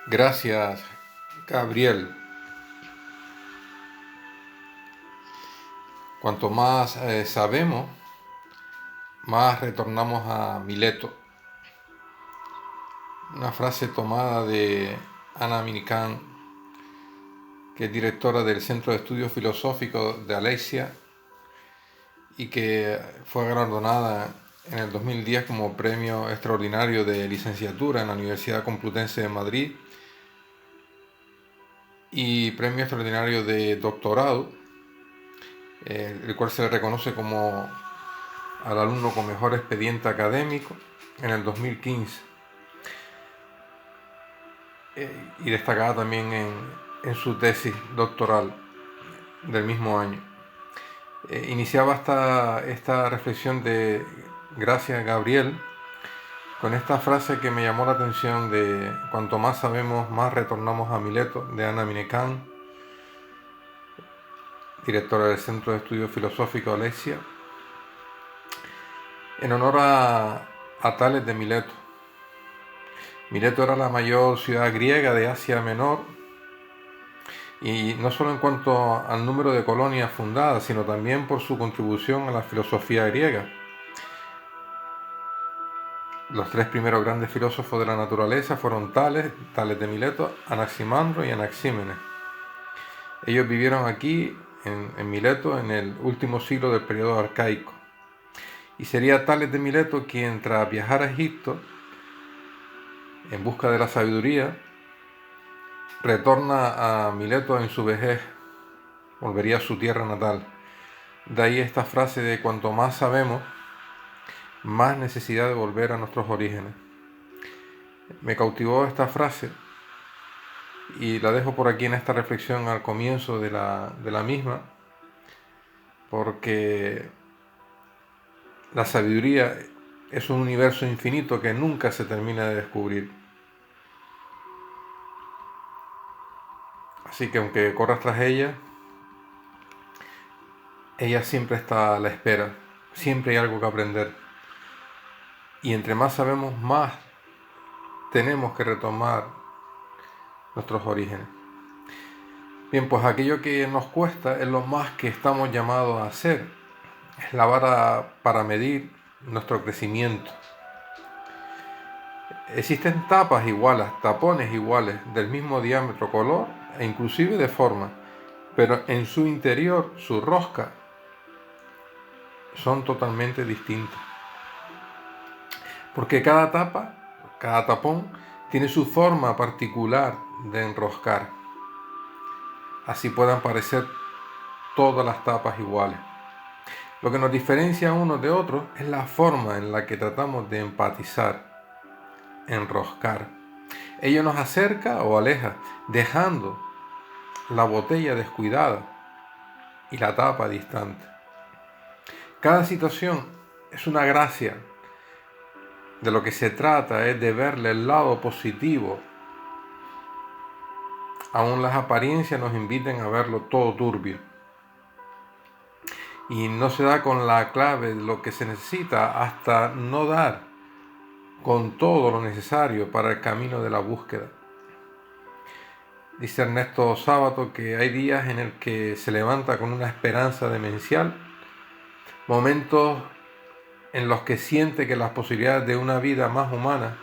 Gracias, Gabriel. Cuanto más sabemos, más retornamos a Mileto. Una frase tomada de Anna Minikan, que es directora del Centro de Estudios Filosóficos de Alesia y que fue galardonada en el 2010 como premio extraordinario de licenciatura en la Universidad Complutense de Madrid y premio extraordinario de doctorado, el cual se le reconoce como al alumno con mejor expediente académico en el 2015, y destacada también en su tesis doctoral del mismo año. Iniciaba esta reflexión de Gracias, Gabriel, con esta frase que me llamó la atención de cuanto más sabemos, más retornamos a Mileto, de Anna Minikan, directora del Centro de Estudios Filosóficos Alesia, en honor a Tales de Mileto. Mileto era la mayor ciudad griega de Asia Menor, y no solo en cuanto al número de colonias fundadas, sino también por su contribución a la filosofía griega. Los tres primeros grandes filósofos de la naturaleza fueron Tales de Mileto, Anaximandro y Anaxímenes. Ellos vivieron aquí, en Mileto, en el último siglo del periodo arcaico. Y sería Tales de Mileto quien, tras viajar a Egipto en busca de la sabiduría, retorna a Mileto en su vejez, volvería a su tierra natal. De ahí esta frase de cuanto más sabemos, más necesidad de volver a nuestros orígenes. Me cautivó esta frase y la dejo por aquí en esta reflexión al comienzo de la misma, porque la sabiduría es un universo infinito que nunca se termina de descubrir. Así que aunque corras tras ella siempre está a la espera, siempre hay algo que aprender. Y entre más sabemos, más tenemos que retomar nuestros orígenes. Bien, pues aquello que nos cuesta es lo más que estamos llamados a hacer. Es la vara para medir nuestro crecimiento. Existen tapas iguales, tapones iguales, del mismo diámetro, color e inclusive de forma, pero en su interior, su rosca, son totalmente distintas. Porque cada tapa, cada tapón, tiene su forma particular de enroscar. Así puedan parecer todas las tapas iguales. Lo que nos diferencia unos de otros es la forma en la que tratamos de empatizar, enroscar. Ello nos acerca o aleja, dejando la botella descuidada y la tapa distante. Cada situación es una gracia. De lo que se trata es de verle el lado positivo. Aún las apariencias nos invitan a verlo todo turbio. Y no se da con la clave de lo que se necesita hasta no dar con todo lo necesario para el camino de la búsqueda. Dice Ernesto Sábato que hay días en el que se levanta con una esperanza demencial, momentos en los que siente que las posibilidades de una vida más humana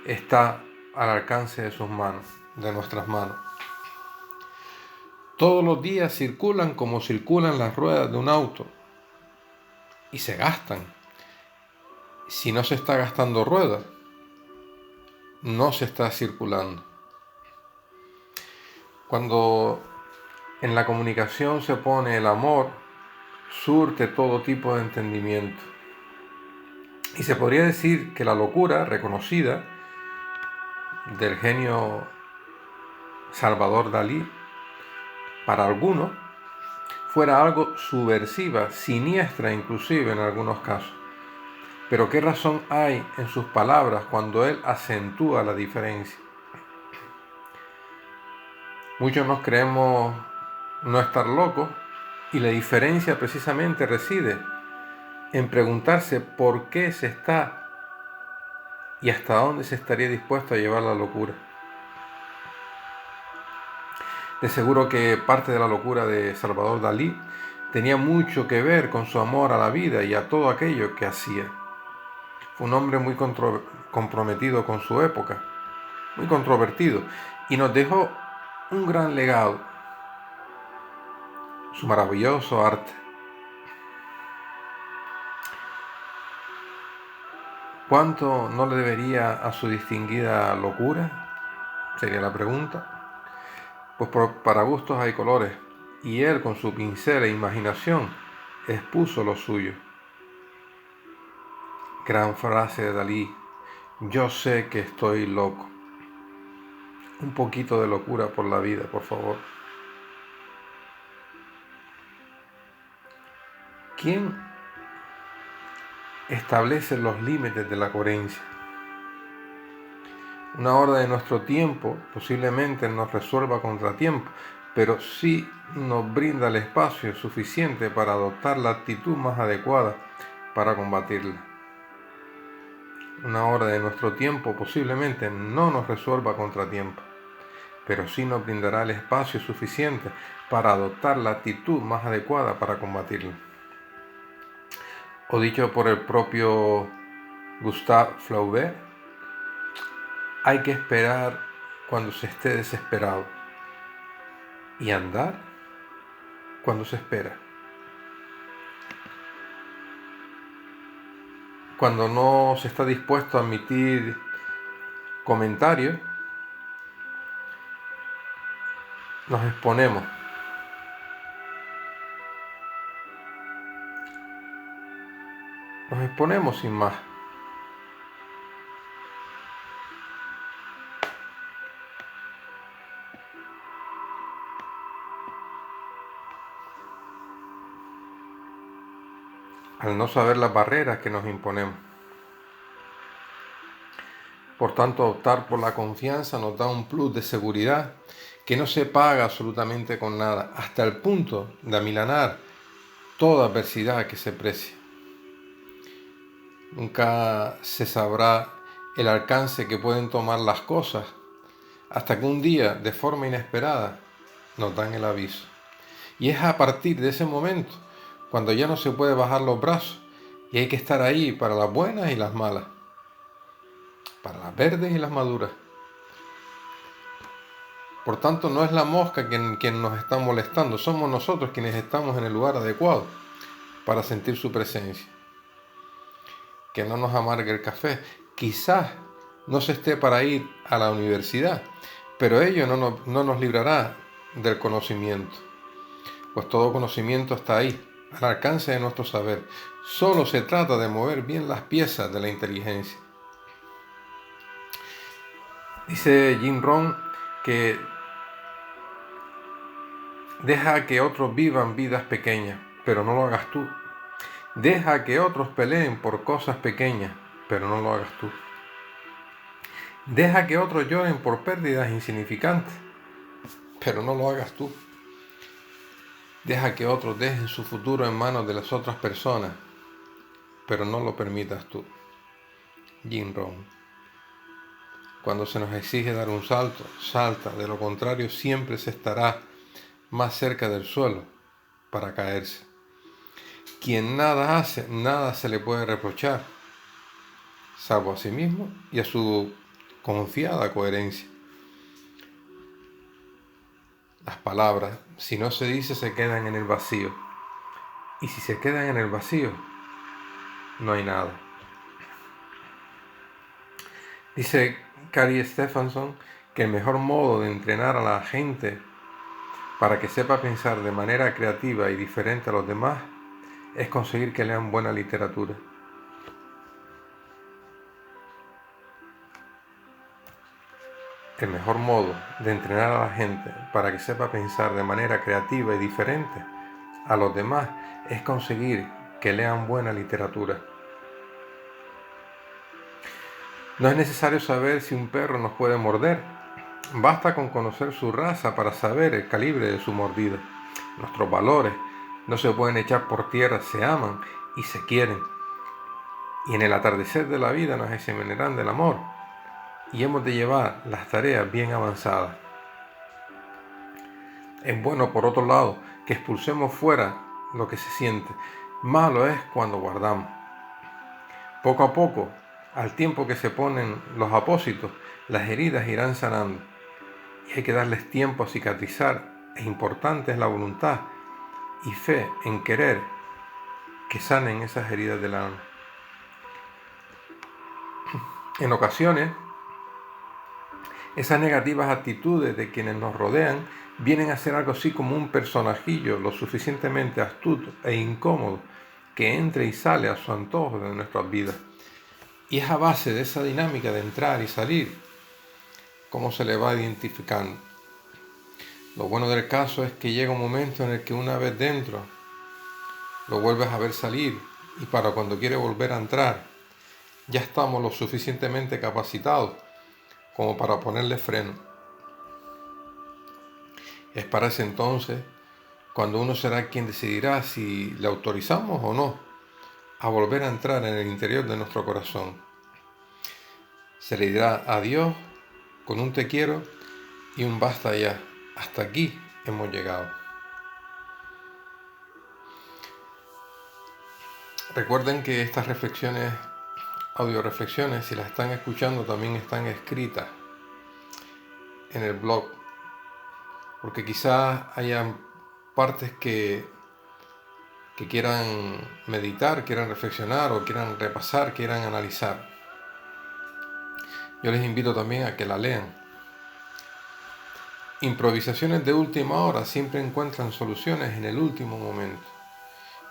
está al alcance de sus manos, de nuestras manos. Todos los días circulan como circulan las ruedas de un auto y se gastan. Si no se está gastando ruedas, no se está circulando. Cuando en la comunicación se pone el amor, surte todo tipo de entendimiento. Y se podría decir que la locura reconocida del genio Salvador Dalí, para algunos, fuera algo subversiva, siniestra inclusive en algunos casos. Pero ¿qué razón hay en sus palabras cuando él acentúa la diferencia? Muchos nos creemos no estar locos y la diferencia precisamente reside en preguntarse por qué se está y hasta dónde se estaría dispuesto a llevar la locura. De seguro que parte de la locura de Salvador Dalí tenía mucho que ver con su amor a la vida y a todo aquello que hacía. Fue un hombre muy comprometido con su época, muy controvertido, y nos dejó un gran legado, su maravilloso arte. ¿Cuánto no le debería a su distinguida locura? Sería la pregunta. Pues para gustos hay colores, y él con su pincel e imaginación expuso lo suyo. Gran frase de Dalí: yo sé que estoy loco. Un poquito de locura por la vida, por favor. ¿Quién establece los límites de la coherencia? Una hora de nuestro tiempo posiblemente nos resuelva contratiempo, pero sí nos brinda el espacio suficiente para adoptar la actitud más adecuada para combatirla. Una hora de nuestro tiempo posiblemente no nos resuelva contratiempo, pero sí nos brindará el espacio suficiente para adoptar la actitud más adecuada para combatirla. O dicho por el propio Gustave Flaubert, hay que esperar cuando se esté desesperado y andar cuando se espera. Cuando no se está dispuesto a admitir comentarios, nos exponemos. Nos exponemos sin más. Al no saber las barreras que nos imponemos. Por tanto, optar por la confianza nos da un plus de seguridad que no se paga absolutamente con nada, hasta el punto de amilanar toda adversidad que se precie. Nunca se sabrá el alcance que pueden tomar las cosas hasta que un día, de forma inesperada, nos dan el aviso. Y es a partir de ese momento cuando ya no se puede bajar los brazos y hay que estar ahí para las buenas y las malas, para las verdes y las maduras. Por tanto, no es la mosca quien nos está molestando, somos nosotros quienes estamos en el lugar adecuado para sentir su presencia. Que no nos amargue el café. Quizás no se esté para ir a la universidad, pero ello no nos librará del conocimiento, pues todo conocimiento está ahí, al alcance de nuestro saber. Solo se trata de mover bien las piezas de la inteligencia. Dice Jim Rohn que deja que otros vivan vidas pequeñas, pero no lo hagas tú. Deja que otros peleen por cosas pequeñas, pero no lo hagas tú. Deja que otros lloren por pérdidas insignificantes, pero no lo hagas tú. Deja que otros dejen su futuro en manos de las otras personas, pero no lo permitas tú. Jim Rohn. Cuando se nos exige dar un salto, salta, de lo contrario siempre se estará más cerca del suelo para caerse. Quien nada hace, nada se le puede reprochar, salvo a sí mismo y a su confiada coherencia. Las palabras, si no se dice, se quedan en el vacío. Y si se quedan en el vacío, no hay nada. Dice Carrie Stephenson que el mejor modo de entrenar a la gente para que sepa pensar de manera creativa y diferente a los demás es conseguir que lean buena literatura. El mejor modo de entrenar a la gente para que sepa pensar de manera creativa y diferente a los demás es conseguir que lean buena literatura. No es necesario saber si un perro nos puede morder. Basta con conocer su raza para saber el calibre de su mordida. Nuestros valores no se pueden echar por tierra, se aman y se quieren. Y en el atardecer de la vida nos examinarán del amor y hemos de llevar las tareas bien avanzadas. Es bueno, por otro lado, que expulsemos fuera lo que se siente. Malo es cuando guardamos. Poco a poco, al tiempo que se ponen los apósitos, las heridas irán sanando. Y hay que darles tiempo a cicatrizar. Es importante la voluntad y fe en querer que sanen esas heridas del alma. En ocasiones, esas negativas actitudes de quienes nos rodean vienen a ser algo así como un personajillo lo suficientemente astuto e incómodo que entra y sale a su antojo de nuestras vidas. Y es a base de esa dinámica de entrar y salir cómo se le va identificando. Lo bueno del caso es que llega un momento en el que una vez dentro lo vuelves a ver salir y para cuando quiere volver a entrar ya estamos lo suficientemente capacitados como para ponerle freno. Es para ese entonces cuando uno será quien decidirá si le autorizamos o no a volver a entrar en el interior de nuestro corazón. Se le dirá adiós con un te quiero y un basta ya. Hasta aquí hemos llegado. Recuerden que estas reflexiones, audio reflexiones, si las están escuchando, también están escritas en el blog, porque quizás hayan partes que quieran meditar, quieran reflexionar o quieran repasar, quieran analizar. Yo les invito también a que la lean. Improvisaciones de última hora siempre encuentran soluciones en el último momento.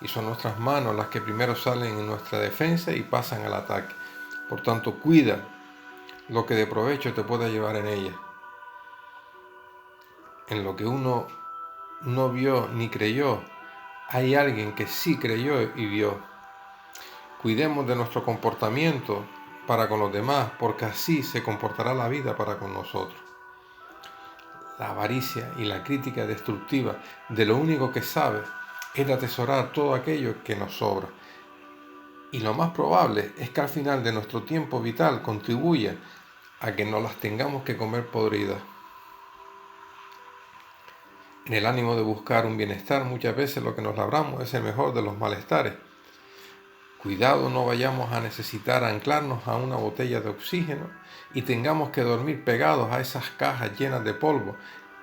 Y son nuestras manos las que primero salen en nuestra defensa y pasan al ataque. Por tanto, cuida lo que de provecho te pueda llevar en ella. En lo que uno no vio ni creyó, hay alguien que sí creyó y vio. Cuidemos de nuestro comportamiento para con los demás, porque así se comportará la vida para con nosotros. La avaricia y la crítica destructiva de lo único que sabe es de atesorar todo aquello que nos sobra. Y lo más probable es que al final de nuestro tiempo vital contribuya a que no las tengamos que comer podridas. En el ánimo de buscar un bienestar, muchas veces lo que nos labramos es el mejor de los malestares. Cuidado, no vayamos a necesitar anclarnos a una botella de oxígeno y tengamos que dormir pegados a esas cajas llenas de polvo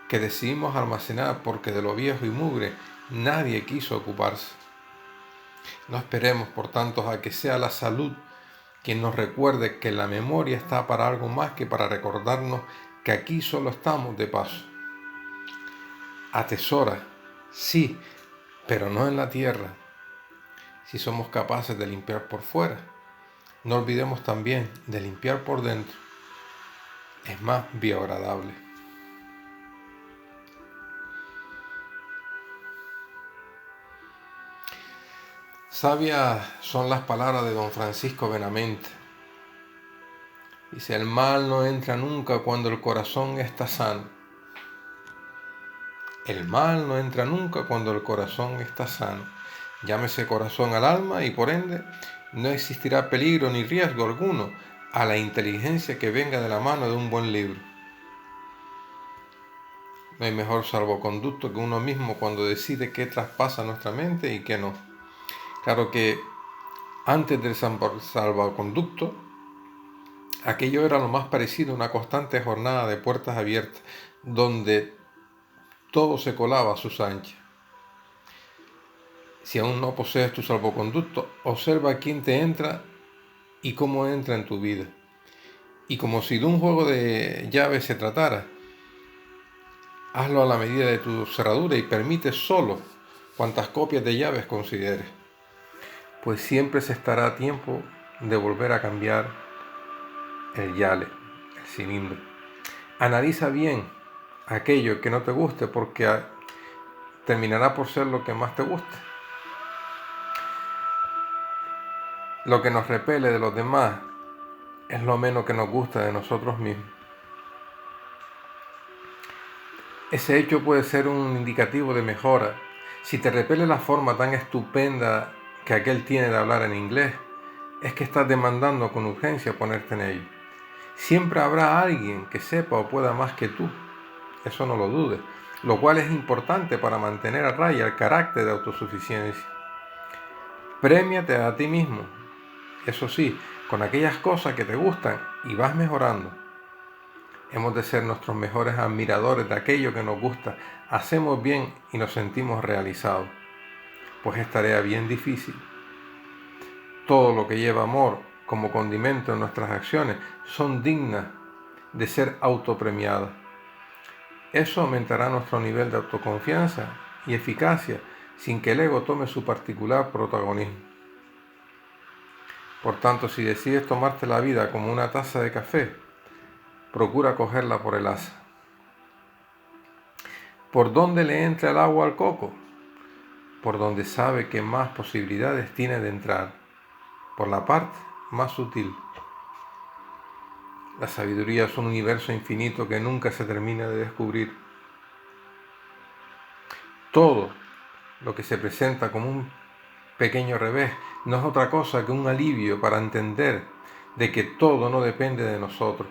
que decidimos almacenar porque de lo viejo y mugre nadie quiso ocuparse. No esperemos, por tanto, a que sea la salud quien nos recuerde que la memoria está para algo más que para recordarnos que aquí solo estamos de paso. Atesora, sí, pero no en la tierra. Si somos capaces de limpiar por fuera, no olvidemos también de limpiar por dentro. Es más biodegradable. Sabias son las palabras de don Francisco Benavente. Dice, el mal no entra nunca cuando el corazón está sano. El mal no entra nunca cuando el corazón está sano. Llámese corazón al alma y por ende no existirá peligro ni riesgo alguno a la inteligencia que venga de la mano de un buen libro. No hay mejor salvoconducto que uno mismo cuando decide qué traspasa nuestra mente y qué no. Claro que antes del salvoconducto, aquello era lo más parecido a una constante jornada de puertas abiertas, donde todo se colaba a sus anchas. Si aún no posees tu salvoconducto, observa quién te entra y cómo entra en tu vida. Y como si de un juego de llaves se tratara, hazlo a la medida de tu cerradura y permite solo cuantas copias de llaves consideres, pues siempre se estará a tiempo de volver a cambiar el llave, el cilindro. Analiza bien aquello que no te guste porque terminará por ser lo que más te guste. Lo que nos repele de los demás es lo menos que nos gusta de nosotros mismos. Ese hecho puede ser un indicativo de mejora. Si te repele la forma tan estupenda que aquel tiene de hablar en inglés, es que estás demandando con urgencia ponerte en ello. Siempre habrá alguien que sepa o pueda más que tú, eso no lo dudes. lo cual es importante para mantener a raya el carácter de autosuficiencia. Prémiate a ti mismo, eso sí, con aquellas cosas que te gustan y vas mejorando. Hemos de ser nuestros mejores admiradores de aquello que nos gusta. Hacemos bien y nos sentimos realizados, pues es tarea bien difícil. Todo lo que lleva amor como condimento en nuestras acciones son dignas de ser autopremiadas. Eso aumentará nuestro nivel de autoconfianza y eficacia sin que el ego tome su particular protagonismo. Por tanto, si decides tomarte la vida como una taza de café, procura cogerla por el asa. ¿Por dónde le entra el agua al coco? Por donde sabe que más posibilidades tiene de entrar, por la parte más sutil. La sabiduría es un universo infinito que nunca se termina de descubrir. Todo lo que se presenta como un pequeño revés no es otra cosa que un alivio para entender de que todo no depende de nosotros,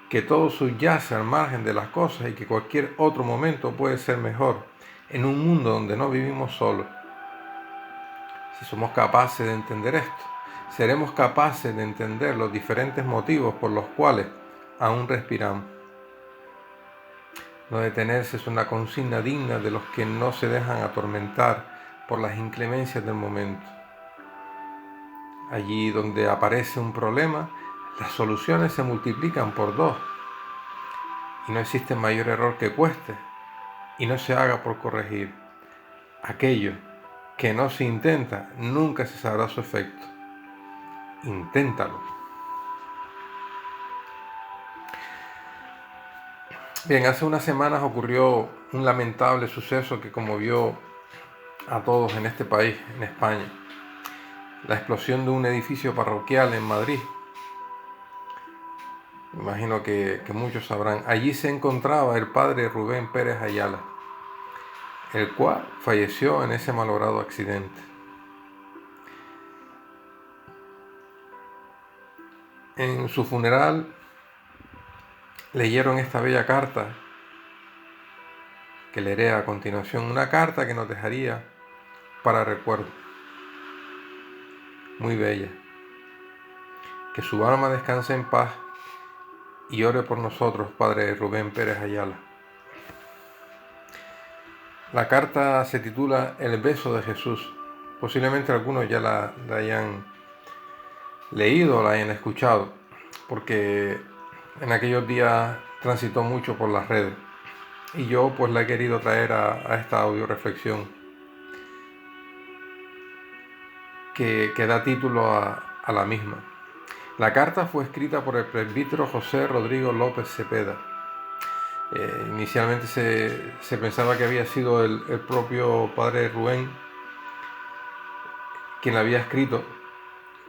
que todo subyace al margen de las cosas y que cualquier otro momento puede ser mejor en un mundo donde no vivimos solos. Si somos capaces de entender esto, seremos capaces de entender los diferentes motivos por los cuales aún respiramos. No detenerse es una consigna digna de los que no se dejan atormentar por las inclemencias del momento. Allí donde aparece un problema, las soluciones se multiplican por 2 y no existe mayor error que cueste y no se haga por corregir. Aquello que no se intenta nunca se sabrá su efecto. Inténtalo. Bien, hace unas semanas ocurrió un lamentable suceso que conmovió a todos en este país, en España. La explosión de un edificio parroquial en Madrid. Imagino que muchos sabrán. Allí se encontraba el padre Rubén Pérez Ayala, el cual falleció en ese malogrado accidente. En su funeral leyeron esta bella carta que leeré a continuación, una carta que nos dejaría para recuerdo. Muy bella. Que su alma descanse en paz y ore por nosotros, padre Rubén Pérez Ayala. La carta se titula El beso de Jesús. Posiblemente algunos ya la hayan leído o la hayan escuchado, porque en aquellos días transitó mucho por las redes. Y yo pues la he querido traer a esta audio reflexión que da título a la misma. La carta fue escrita por el presbítero José Rodrigo López Cepeda. Inicialmente se pensaba que había sido el propio padre Rubén quien la había escrito,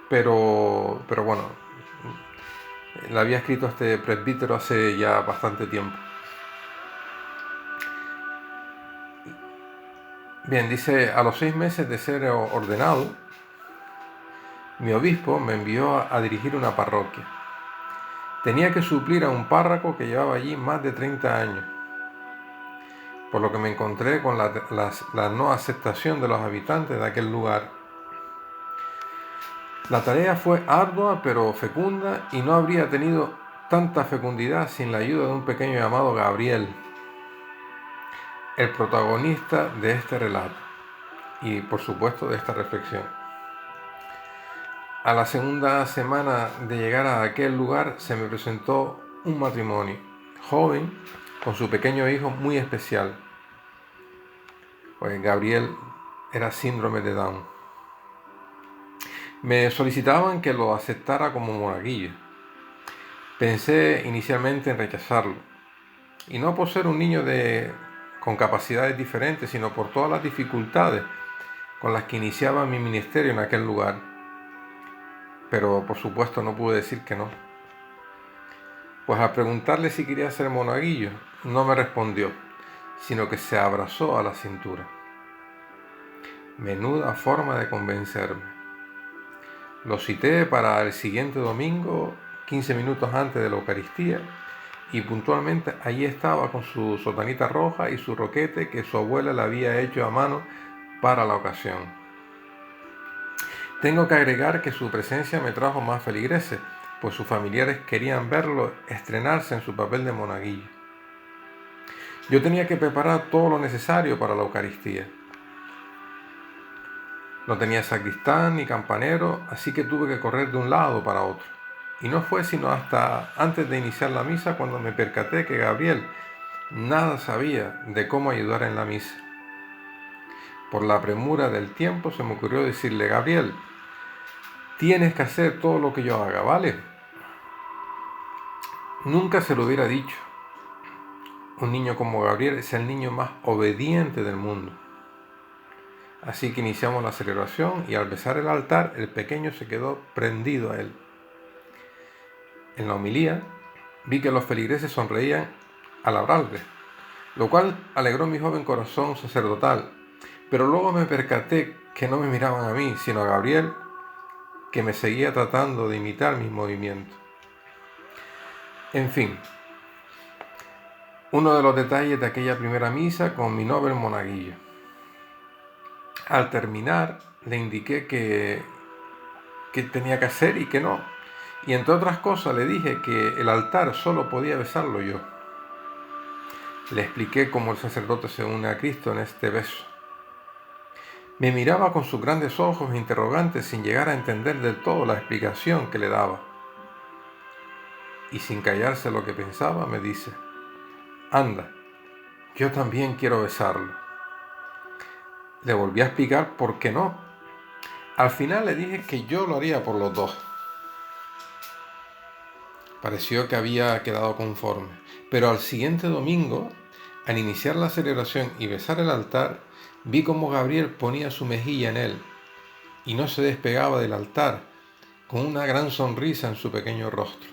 pero bueno, la había escrito este presbítero hace ya bastante tiempo. Bien, dice: a los 6 meses de ser ordenado, mi obispo me envió a dirigir una parroquia. Tenía que suplir a un párroco que llevaba allí más de 30 años, por lo que me encontré con la no aceptación de los habitantes de aquel lugar. La tarea fue ardua pero fecunda y no habría tenido tanta fecundidad sin la ayuda de un pequeño llamado Gabriel, el protagonista de este relato y por supuesto de esta reflexión. A la segunda semana de llegar a aquel lugar se me presentó un matrimonio joven con su pequeño hijo muy especial, pues Gabriel era síndrome de Down. Me solicitaban que lo aceptara como monaguillo. Pensé inicialmente en rechazarlo, y no por ser un niño con capacidades diferentes, sino por todas las dificultades con las que iniciaba mi ministerio en aquel lugar. Pero por supuesto no pude decir que no. Pues al preguntarle si quería ser monaguillo, no me respondió, sino que se abrazó a la cintura. Menuda forma de convencerme. Lo cité para el siguiente domingo, 15 minutos antes de la Eucaristía, y puntualmente allí estaba con su sotanita roja y su roquete que su abuela le había hecho a mano para la ocasión. Tengo que agregar que su presencia me trajo más feligreses, pues sus familiares querían verlo estrenarse en su papel de monaguillo. Yo tenía que preparar todo lo necesario para la Eucaristía. No tenía sacristán ni campanero, así que tuve que correr de un lado para otro. Y no fue sino hasta antes de iniciar la misa cuando me percaté que Gabriel nada sabía de cómo ayudar en la misa. Por la premura del tiempo se me ocurrió decirle: Gabriel, tienes que hacer todo lo que yo haga, ¿vale? Nunca se lo hubiera dicho. Un niño como Gabriel es el niño más obediente del mundo. Así que iniciamos la celebración y al besar el altar, el pequeño se quedó prendido a él. En la homilía vi que los feligreses sonreían al hablarle, lo cual alegró mi joven corazón sacerdotal, pero luego me percaté que no me miraban a mí, sino a Gabriel, que me seguía tratando de imitar mis movimientos. En fin, uno de los detalles de aquella primera misa con mi noble monaguillo. Al terminar, le indiqué qué tenía que hacer y qué no. Y entre otras cosas le dije que el altar solo podía besarlo yo. Le expliqué cómo el sacerdote se une a Cristo en este beso. Me miraba con sus grandes ojos interrogantes sin llegar a entender del todo la explicación que le daba. Y sin callarse lo que pensaba, me dice: anda, yo también quiero besarlo. Le volví a explicar por qué no. Al final le dije que yo lo haría por los dos. Pareció que había quedado conforme, pero al siguiente domingo, al iniciar la celebración y besar el altar, vi cómo Gabriel ponía su mejilla en él y no se despegaba del altar, con una gran sonrisa en su pequeño rostro.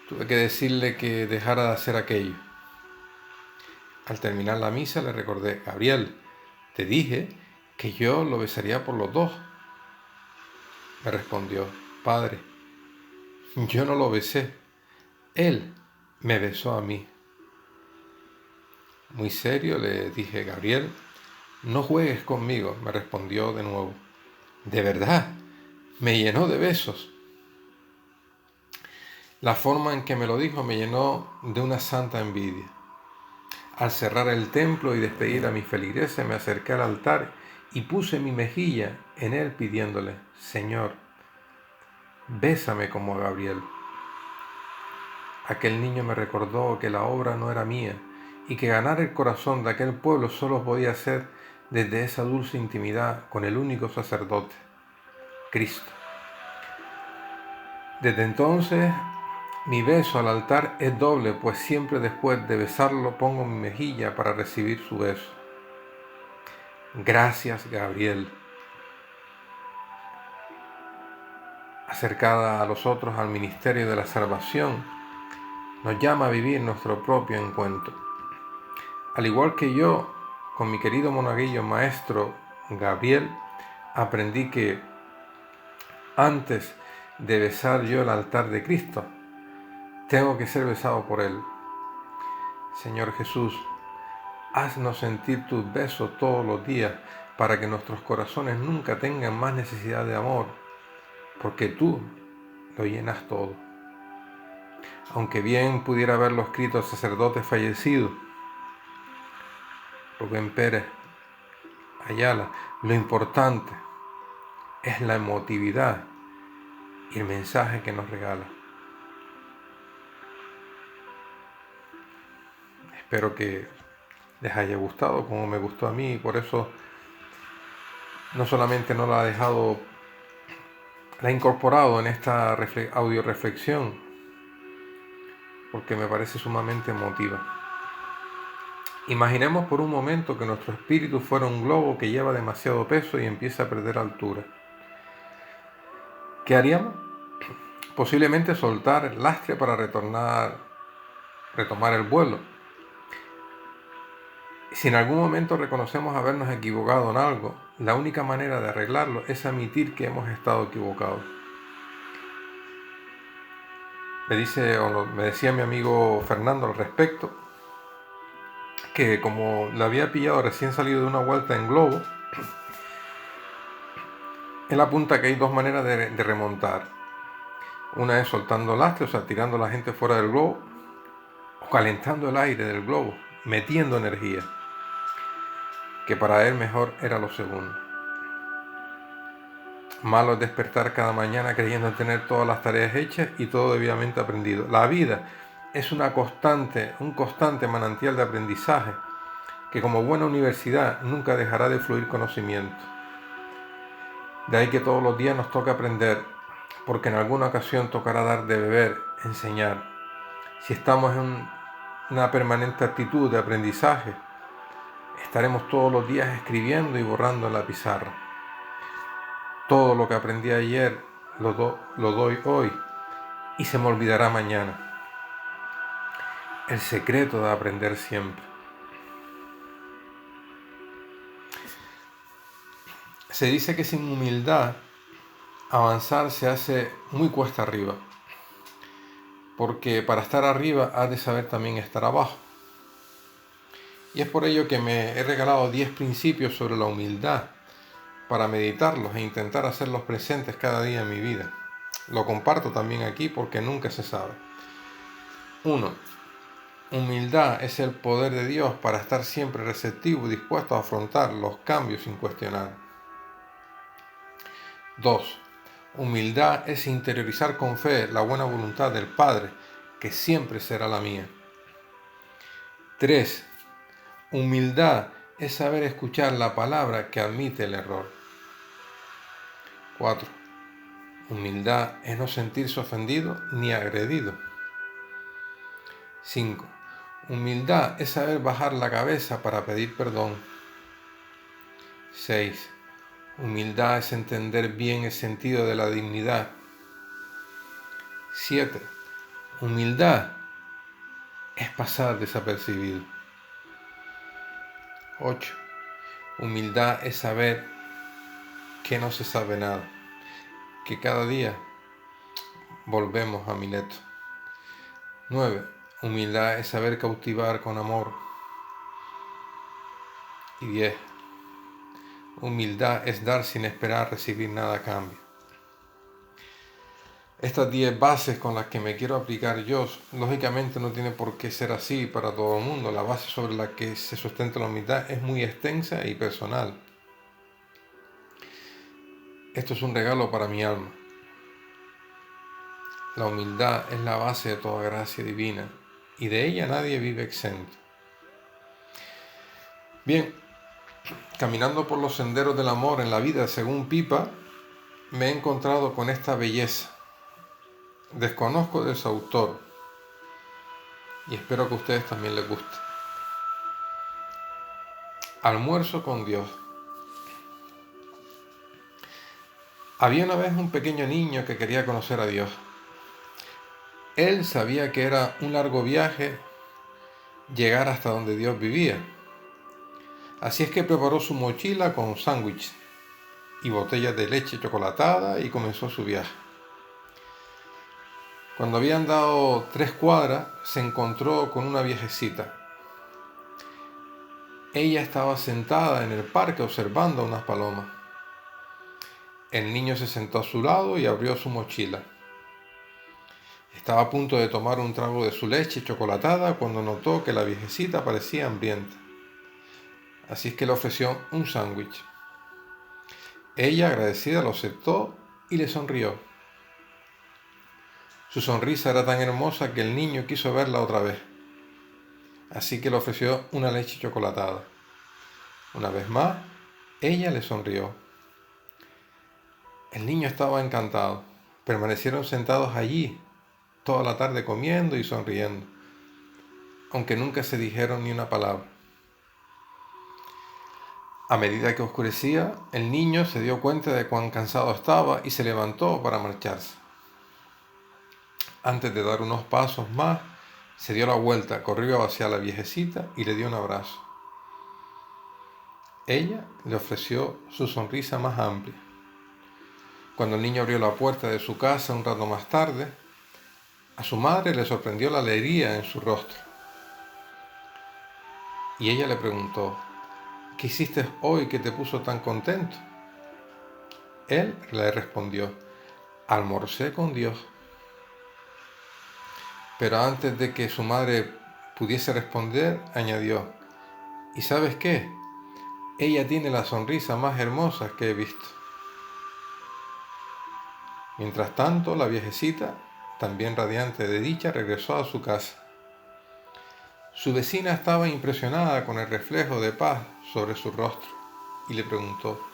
Tuve que decirle que dejara de hacer aquello. Al terminar la misa le recordé: Gabriel, te dije que yo lo besaría por los dos. Me respondió: Padre, yo no lo besé, él me besó a mí. Muy serio le dije: Gabriel, no juegues conmigo, me respondió de nuevo. De verdad, me llenó de besos. La forma en que me lo dijo me llenó de una santa envidia. Al cerrar el templo y despedir a mis feligreses, me acerqué al altar y puse mi mejilla en él pidiéndole: Señor, bésame como a Gabriel. Aquel niño me recordó que la obra no era mía y que ganar el corazón de aquel pueblo solo podía hacer desde esa dulce intimidad con el único sacerdote, Cristo. Desde entonces, mi beso al altar es doble, pues siempre después de besarlo pongo mi mejilla para recibir su beso. Gracias, Gabriel. Acercada a los otros al ministerio de la salvación, nos llama a vivir nuestro propio encuentro. Al igual que yo, con mi querido monaguillo maestro Gabriel, aprendí que antes de besar yo el altar de Cristo, tengo que ser besado por Él. Señor Jesús, haznos sentir tus besos todos los días para que nuestros corazones nunca tengan más necesidad de amor, porque tú lo llenas todo. Aunque bien pudiera haberlo escrito el sacerdote fallecido, Rubén Pérez Ayala, lo importante es la emotividad y el mensaje que nos regala. Espero que les haya gustado como me gustó a mí, y por eso no solamente no la ha dejado, la ha incorporado en esta audio reflexión, porque me parece sumamente emotiva. Imaginemos por un momento que nuestro espíritu fuera un globo que lleva demasiado peso y empieza a perder altura. ¿Qué haríamos? Posiblemente soltar el lastre para retomar el vuelo. Si en algún momento reconocemos habernos equivocado en algo, la única manera de arreglarlo es admitir que hemos estado equivocados. me decía mi amigo Fernando al respecto, que como le había pillado recién salido de una vuelta en globo, él apunta que hay dos maneras de remontar. Una es soltando lastre, o sea, tirando a la gente fuera del globo, o calentando el aire del globo, metiendo energía, que para él mejor era lo segundo. Malo es despertar cada mañana creyendo tener todas las tareas hechas y todo debidamente aprendido. La vida es un constante manantial de aprendizaje que como buena universidad nunca dejará de fluir conocimiento. De ahí que todos los días nos toca aprender, porque en alguna ocasión tocará dar de beber, enseñar. Si estamos en una permanente actitud de aprendizaje, estaremos todos los días escribiendo y borrando en la pizarra. Todo lo que aprendí ayer lo doy hoy y se me olvidará mañana. El secreto de aprender siempre. Se dice que sin humildad avanzar se hace muy cuesta arriba, porque para estar arriba has de saber también estar abajo. Y es por ello que me he regalado 10 principios sobre la humildad para meditarlos e intentar hacerlos presentes cada día en mi vida. Lo comparto también aquí porque nunca se sabe. 1. Humildad es el poder de Dios para estar siempre receptivo y dispuesto a afrontar los cambios sin cuestionar. 2. Humildad es interiorizar con fe la buena voluntad del Padre, que siempre será la mía. 3. Humildad es saber escuchar la palabra que admite el error. 4. Humildad es no sentirse ofendido ni agredido. 5. Humildad es saber bajar la cabeza para pedir perdón. 6. Humildad es entender bien el sentido de la dignidad. 7. Humildad es pasar desapercibido. 8. Humildad es saber que no se sabe nada, que cada día volvemos a Mileto. 9. Humildad es saber cautivar con amor. Y 10. Humildad es dar sin esperar recibir nada a cambio. Estas 10 bases con las que me quiero aplicar yo, lógicamente no tiene por qué ser así para todo el mundo. La base sobre la que se sustenta la humildad es muy extensa y personal. Esto es un regalo para mi alma. La humildad es la base de toda gracia divina y de ella nadie vive exento. Bien, caminando por los senderos del amor en la vida según Pipa, me he encontrado con esta belleza. Desconozco de su autor y espero que a ustedes también les guste. Almuerzo con Dios. Había una vez un pequeño niño que quería conocer a Dios. Él sabía que era un largo viaje llegar hasta donde Dios vivía. Así es que preparó su mochila con sándwich y botellas de leche chocolatada y comenzó su viaje. Cuando había andado 3 cuadras, se encontró con una viejecita. Ella estaba sentada en el parque observando a unas palomas. El niño se sentó a su lado y abrió su mochila. Estaba a punto de tomar un trago de su leche chocolatada cuando notó que la viejecita parecía hambrienta. Así es que le ofreció un sándwich. Ella, agradecida, lo aceptó y le sonrió. Su sonrisa era tan hermosa que el niño quiso verla otra vez. Así que le ofreció una leche chocolatada. Una vez más, ella le sonrió. El niño estaba encantado. Permanecieron sentados allí toda la tarde comiendo y sonriendo, aunque nunca se dijeron ni una palabra. A medida que oscurecía, el niño se dio cuenta de cuán cansado estaba y se levantó para marcharse. Antes de dar unos pasos más, se dio la vuelta, corrió hacia la viejecita y le dio un abrazo. Ella le ofreció su sonrisa más amplia. Cuando el niño abrió la puerta de su casa un rato más tarde, A su madre le sorprendió la alegría en su rostro. Y ella le preguntó: ¿qué hiciste hoy que te puso tan contento? Él le respondió: almorcé con Dios. Pero antes de que su madre pudiese responder, añadió: ¿y sabes qué? Ella tiene la sonrisa más hermosa que he visto. Mientras tanto, la viejecita, también radiante de dicha, regresó a su casa. Su vecina estaba impresionada con el reflejo de paz sobre su rostro y le preguntó: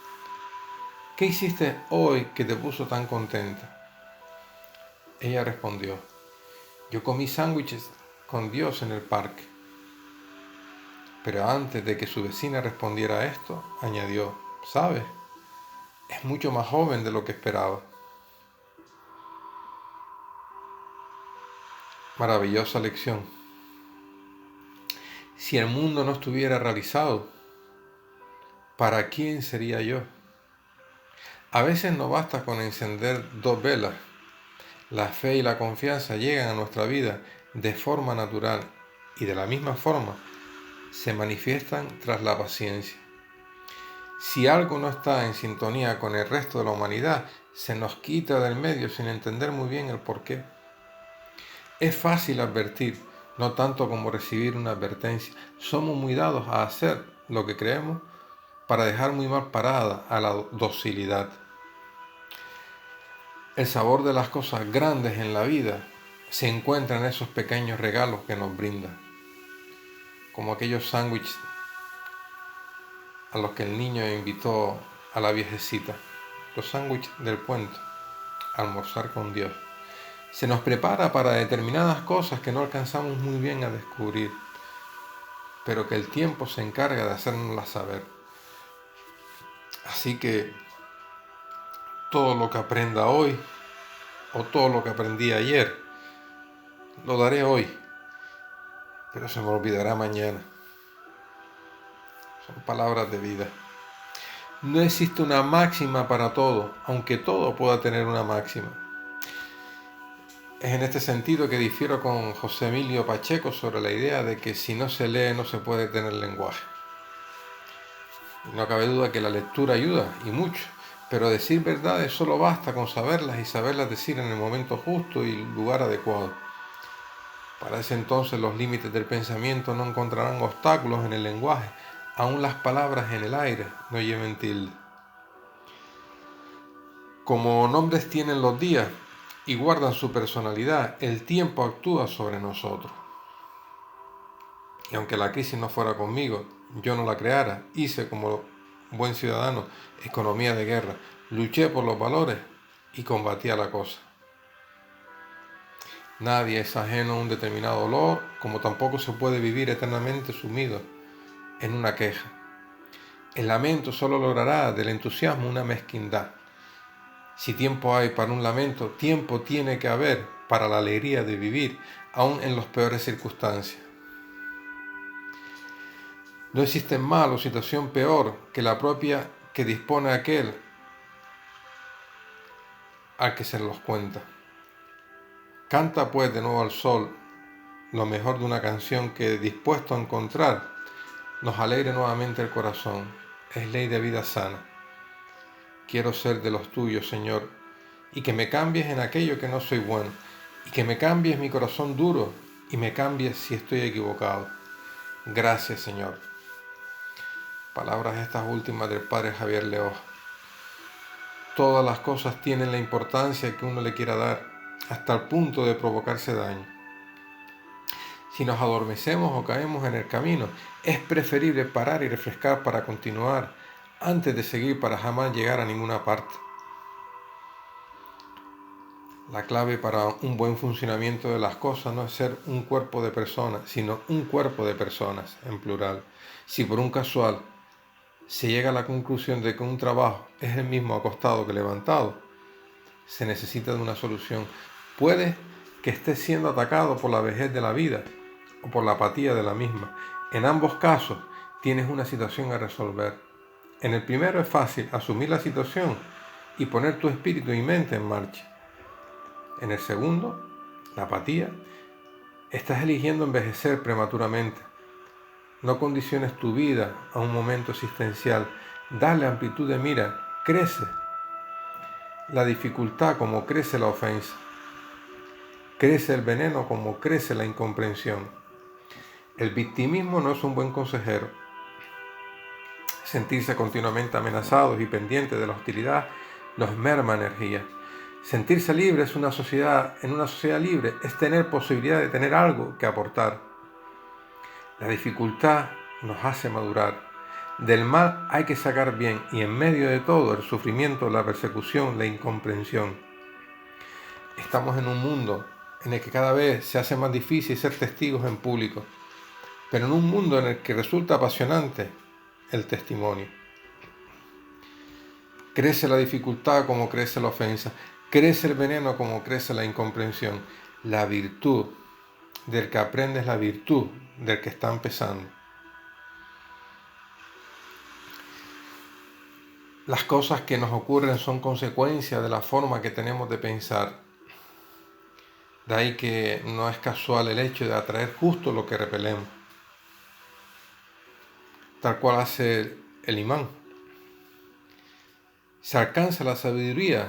¿qué hiciste hoy que te puso tan contenta? Ella respondió: yo comí sándwiches con Dios en el parque. Pero antes de que su vecina respondiera a esto, añadió: ¿sabes? Es mucho más joven de lo que esperaba. Maravillosa lección. Si el mundo no estuviera realizado, ¿para quién sería yo? A veces no basta con encender 2 velas. La fe y la confianza llegan a nuestra vida de forma natural y de la misma forma se manifiestan tras la paciencia. Si algo no está en sintonía con el resto de la humanidad, se nos quita del medio sin entender muy bien el porqué. Es fácil advertir, no tanto como recibir una advertencia. Somos muy dados a hacer lo que creemos para dejar muy mal parada a la docilidad. El sabor de las cosas grandes en la vida se encuentra en esos pequeños regalos que nos brindan, como aquellos sándwiches a los que el niño invitó a la viejecita, los sándwiches del cuento, almorzar con Dios. Se nos prepara para determinadas cosas que no alcanzamos muy bien a descubrir, pero que el tiempo se encarga de hacérnoslas saber. Así que todo lo que aprenda hoy, o todo lo que aprendí ayer, lo daré hoy, pero se me olvidará mañana. Son palabras de vida. No existe una máxima para todo, aunque todo pueda tener una máxima. Es en este sentido que difiero con José Emilio Pacheco sobre la idea de que si no se lee no se puede tener lenguaje. No cabe duda que la lectura ayuda, y mucho, pero decir verdades solo basta con saberlas y saberlas decir en el momento justo y lugar adecuado. Para ese entonces los límites del pensamiento no encontrarán obstáculos en el lenguaje, aun las palabras en el aire no lleven tilde. Como nombres tienen los días y guardan su personalidad, el tiempo actúa sobre nosotros. Y aunque la crisis no fuera conmigo, yo no la creara, hice como buen ciudadano economía de guerra, luché por los valores y combatí a la cosa. Nadie es ajeno a un determinado dolor, como tampoco se puede vivir eternamente sumido en una queja. El lamento solo logrará del entusiasmo una mezquindad. Si tiempo hay para un lamento, tiempo tiene que haber para la alegría de vivir, aun en las peores circunstancias. No existe mal o situación peor que la propia que dispone aquel al que se los cuenta. Canta pues de nuevo al sol lo mejor de una canción que, dispuesto a encontrar, nos alegre nuevamente el corazón. Es ley de vida sana. Quiero ser de los tuyos, Señor, y que me cambies en aquello que no soy bueno, y que me cambies mi corazón duro, y me cambies si estoy equivocado. Gracias, Señor. Palabras estas últimas del Padre Javier Leoz. Todas las cosas tienen la importancia que uno le quiera dar, hasta el punto de provocarse daño. Si nos adormecemos o caemos en el camino, es preferible parar y refrescar para continuar, antes de seguir para jamás llegar a ninguna parte. La clave para un buen funcionamiento de las cosas no es ser un cuerpo de personas, sino un cuerpo de personas, en plural. Si por un casual se llega a la conclusión de que un trabajo es el mismo acostado que levantado, se necesita de una solución. Puede que estés siendo atacado por la vejez de la vida o por la apatía de la misma. En ambos casos tienes una situación a resolver. En el primero es fácil asumir la situación y poner tu espíritu y mente en marcha. En el segundo la apatía, estás eligiendo envejecer prematuramente. No condiciones tu vida a un momento existencial. Dale amplitud de mira, crece la dificultad como crece la ofensa. Crece el veneno como crece la incomprensión. El victimismo no es un buen consejero. Sentirse continuamente amenazados y pendientes de la hostilidad nos merma energía. Sentirse libre en una sociedad libre es tener posibilidad de tener algo que aportar. La dificultad nos hace madurar. Del mal hay que sacar bien y en medio de todo el sufrimiento, la persecución, la incomprensión. Estamos en un mundo en el que cada vez se hace más difícil ser testigos en público, pero en un mundo en el que resulta apasionante el testimonio. Crece la dificultad como crece la ofensa, crece el veneno como crece la incomprensión. La virtud del que aprende es la virtud del que está empezando. Las cosas que nos ocurren son consecuencia de la forma que tenemos de pensar. De ahí que no es casual el hecho de atraer justo lo que repelemos, tal cual hace el imán. Se alcanza la sabiduría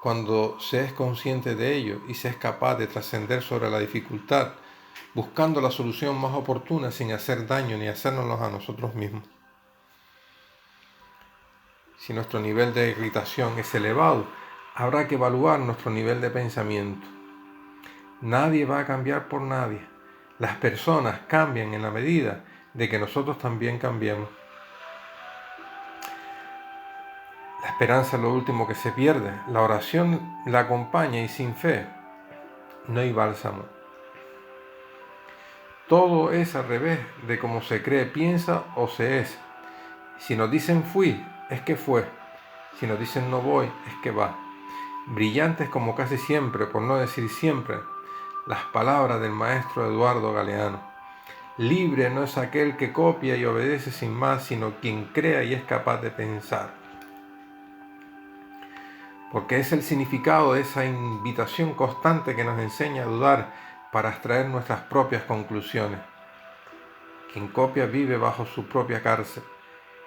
cuando se es consciente de ello y se es capaz de trascender sobre la dificultad, buscando la solución más oportuna sin hacer daño ni hacérnoslo a nosotros mismos. Si nuestro nivel de irritación es elevado, habrá que evaluar nuestro nivel de pensamiento. Nadie va a cambiar por nadie. Las personas cambian en la medida de que nosotros también cambiemos. La esperanza es lo último que se pierde. La oración la acompaña y sin fe no hay bálsamo. Todo es al revés de cómo se cree, piensa o se es. Si nos dicen fui, es que fue. Si nos dicen no voy, es que va. Brillantes como casi siempre, por no decir siempre, las palabras del maestro Eduardo Galeano. Libre no es aquel que copia y obedece sin más, sino quien crea y es capaz de pensar. Porque es el significado de esa invitación constante que nos enseña a dudar para extraer nuestras propias conclusiones. Quien copia vive bajo su propia cárcel.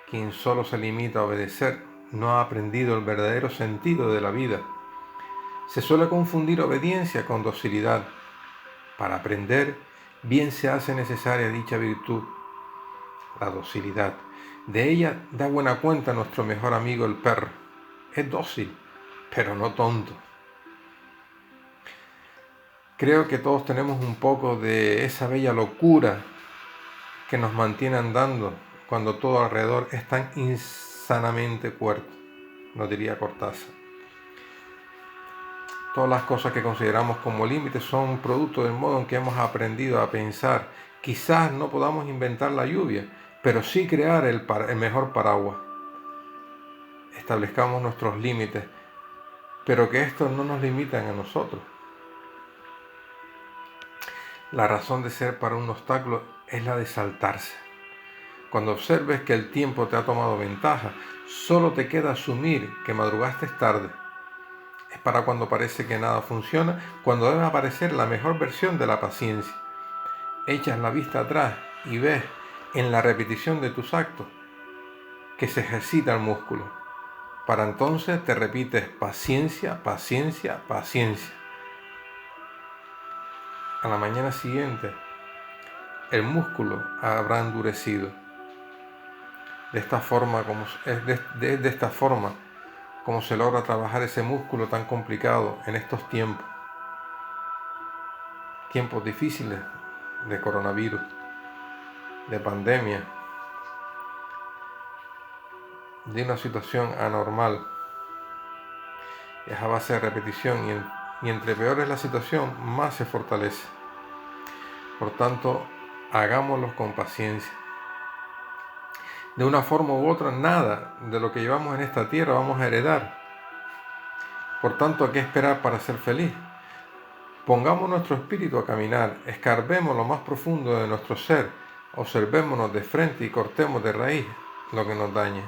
Quien solo se limita a obedecer no ha aprendido el verdadero sentido de la vida. Se suele confundir obediencia con docilidad. Para aprender, bien se hace necesaria dicha virtud, la docilidad. De ella da buena cuenta nuestro mejor amigo el perro. Es dócil, pero no tonto. Creo que todos tenemos un poco de esa bella locura que nos mantiene andando cuando todo alrededor es tan insanamente cuerdo, nos diría Cortázar. Todas las cosas que consideramos como límites son producto del modo en que hemos aprendido a pensar. Quizás no podamos inventar la lluvia, pero sí crear el mejor paraguas. Establezcamos nuestros límites, pero que estos no nos limitan a nosotros. La razón de ser para un obstáculo es la de saltarse. Cuando observes que el tiempo te ha tomado ventaja, solo te queda asumir que madrugaste tarde. Es para cuando parece que nada funciona, cuando debe aparecer la mejor versión de la paciencia. Echas la vista atrás y ves en la repetición de tus actos que se ejercita el músculo. Para entonces te repites paciencia, paciencia, paciencia. A la mañana siguiente, el músculo habrá endurecido. De esta forma como se logra trabajar ese músculo tan complicado en estos tiempos difíciles de coronavirus, de pandemia, de una situación anormal. Es a base de repetición y entre peor es la situación, más se fortalece. Por tanto, hagámoslo con paciencia. De una forma u otra, nada de lo que llevamos en esta tierra vamos a heredar. Por tanto, ¿a qué esperar para ser feliz? Pongamos nuestro espíritu a caminar, escarbemos lo más profundo de nuestro ser, observémonos de frente y cortemos de raíz lo que nos daña.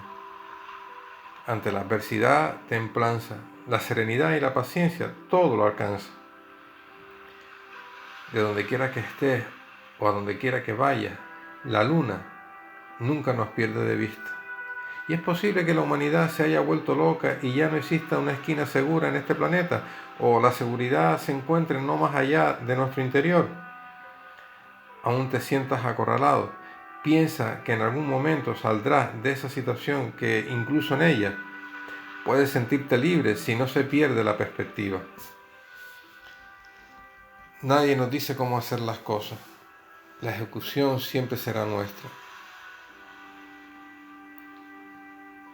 Ante la adversidad, templanza, la serenidad y la paciencia, todo lo alcanza. de donde quiera que estés o a donde quiera que vayas, la luna nunca nos pierde de vista. Y es posible que la humanidad se haya vuelto loca y ya no exista una esquina segura en este planeta, o la seguridad se encuentre no más allá de nuestro interior. Aún te sientas acorralado. Piensa que en algún momento saldrás de esa situación, que incluso en ella puedes sentirte libre si no se pierde la perspectiva. Nadie nos dice cómo hacer las cosas. La ejecución siempre será nuestra.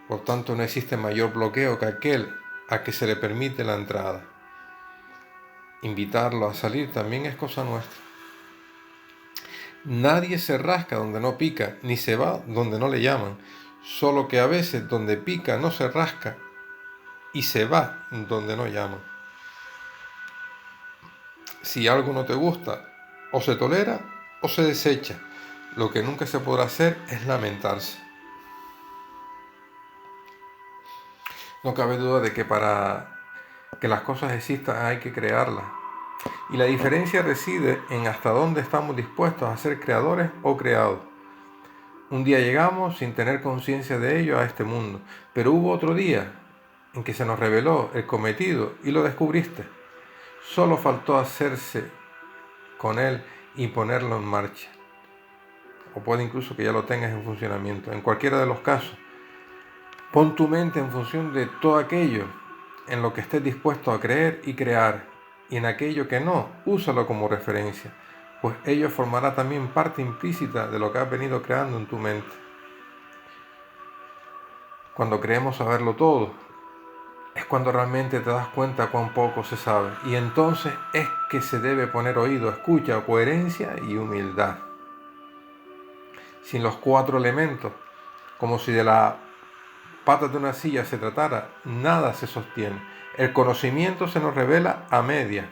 Por tanto, no existe mayor bloqueo que aquel a que se le permite la entrada. Invitarlo a salir también es cosa nuestra. Nadie se rasca donde no pica, ni se va donde no le llaman, solo que a veces donde pica no se rasca y se va donde no llaman. Si algo no te gusta, o se tolera o se desecha. Lo que nunca se podrá hacer es lamentarse. No cabe duda de que para que las cosas existan hay que crearlas. Y la diferencia reside en hasta dónde estamos dispuestos a ser creadores o creados. Un día llegamos sin tener conciencia de ello a este mundo, pero hubo otro día en que se nos reveló el cometido y lo descubriste. Solo faltó hacerse con él y ponerlo en marcha. O puede incluso que ya lo tengas en funcionamiento. En cualquiera de los casos, pon tu mente en función de todo aquello en lo que estés dispuesto a creer y crear, y en aquello que no, úsalo como referencia, pues ello formará también parte implícita de lo que has venido creando en tu mente. Cuando creemos saberlo todo, es cuando realmente te das cuenta cuán poco se sabe, y entonces es que se debe poner oído, escucha, coherencia y humildad. Sin los 4 elementos, como si de la pata de una silla se tratara, nada se sostiene. El conocimiento se nos revela a medias.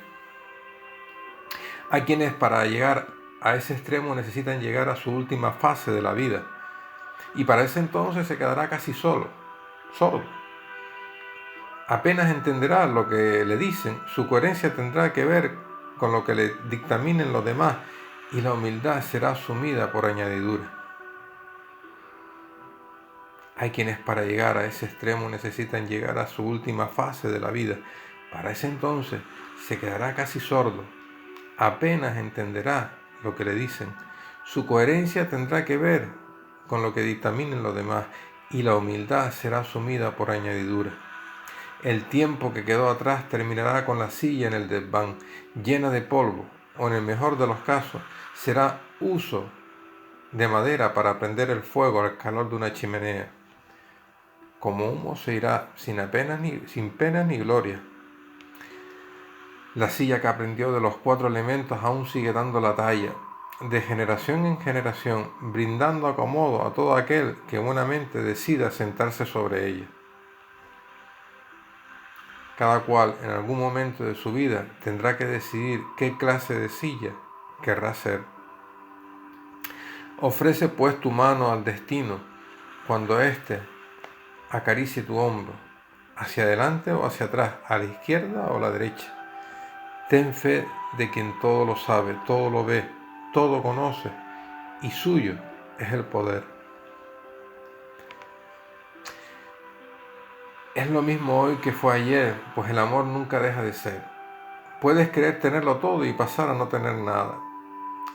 Hay quienes para llegar a ese extremo necesitan llegar a su última fase de la vida, y para ese entonces se quedará casi sordo. Apenas entenderá lo que le dicen, su coherencia tendrá que ver con lo que le dictaminen los demás, y la humildad será asumida por añadidura. Hay quienes para llegar a ese extremo necesitan llegar a su última fase de la vida. Para ese entonces se quedará casi sordo. Apenas entenderá lo que le dicen. Su coherencia tendrá que ver con lo que dictaminen los demás, y la humildad será asumida por añadidura. El tiempo que quedó atrás terminará con la silla en el desván, llena de polvo, o en el mejor de los casos, será uso de madera para prender el fuego al calor de una chimenea. Como humo se irá sin pena ni gloria. La silla que aprendió de los 4 elementos aún sigue dando la talla, de generación en generación, brindando acomodo a todo aquel que buenamente decida sentarse sobre ella. Cada cual en algún momento de su vida tendrá que decidir qué clase de silla querrá ser. Ofrece pues tu mano al destino cuando éste acaricie tu hombro, hacia adelante o hacia atrás, a la izquierda o a la derecha. Ten fe de quien todo lo sabe, todo lo ve, todo conoce, y suyo es el poder. Es lo mismo hoy que fue ayer, pues el amor nunca deja de ser. Puedes querer tenerlo todo y pasar a no tener nada.